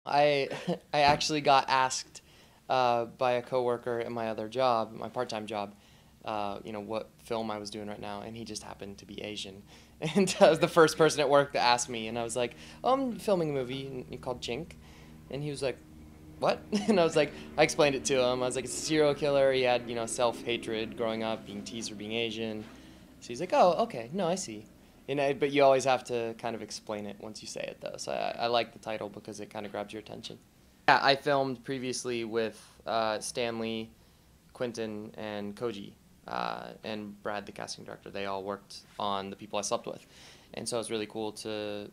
I I actually got asked by a coworker at my other job, my part-time job, what film I was doing right now, and he just happened to be Asian, and I was the first person at work to ask me, and I was like, "Oh, I'm filming a movie called Chink," and he was like, "What?" And I was like, I explained it to him. I was like, "It's a serial killer. He had self-hatred growing up, being teased for being Asian." So he's like, "Oh, okay, no, I see." But you always have to kind of explain it once you say it, though. So I like the title because it kind of grabs your attention. Yeah, I filmed previously with Stanley, Quentin, and Koji, and Brad, the casting director. They all worked on the people I slept with, and so it was really cool to,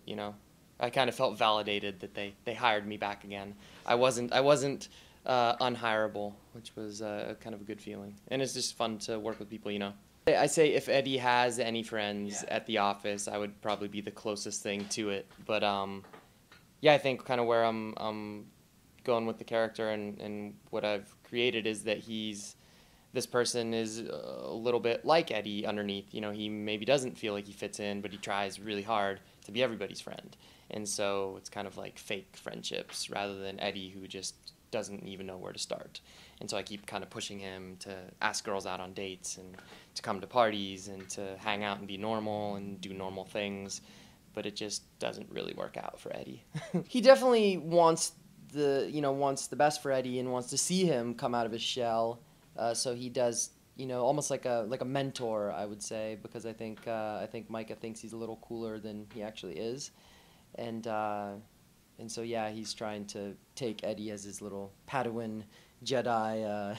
I kind of felt validated that they hired me back again. I wasn't unhireable, which was kind of a good feeling, and it's just fun to work with people. I say if Eddie has any friends at the office, I would probably be the closest thing to it. But yeah, I think kind of where I'm going with the character and what I've created is that this person is a little bit like Eddie underneath. He maybe doesn't feel like he fits in, but he tries really hard to be everybody's friend. And so it's kind of like fake friendships rather than Eddie who just doesn't even know where to start. And so I keep kind of pushing him to ask girls out on dates and to come to parties and to hang out and be normal and do normal things. But it just doesn't really work out for Eddie. He definitely wants the best for Eddie and wants to see him come out of his shell. So he does, almost like a mentor, I would say, because I think Micah thinks he's a little cooler than he actually is, and so yeah, he's trying to take Eddie as his little Padawan Jedi,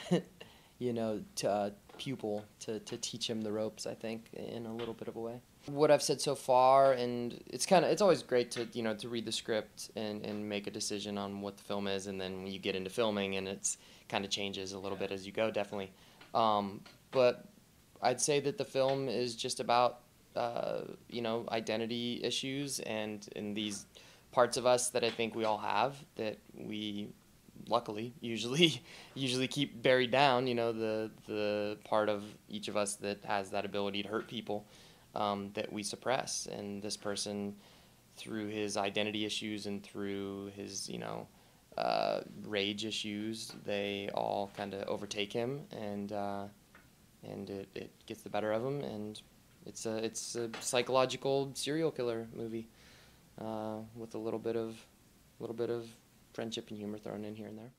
pupil to teach him the ropes, I think, in a little bit of a way. What I've said so far, and it's always great to read the script and make a decision on what the film is, and then when you get into filming and it's kind of changes a little bit as you go, definitely. But I'd say that the film is just about identity issues and these parts of us that I think we all have that we luckily usually keep buried down. The part of each of us that has that ability to hurt people, that we suppress. And this person, through his identity issues and through his rage issues, they all kind of overtake him, and it gets the better of him, and it's a psychological serial killer movie, with a little bit of friendship and humor thrown in here and there.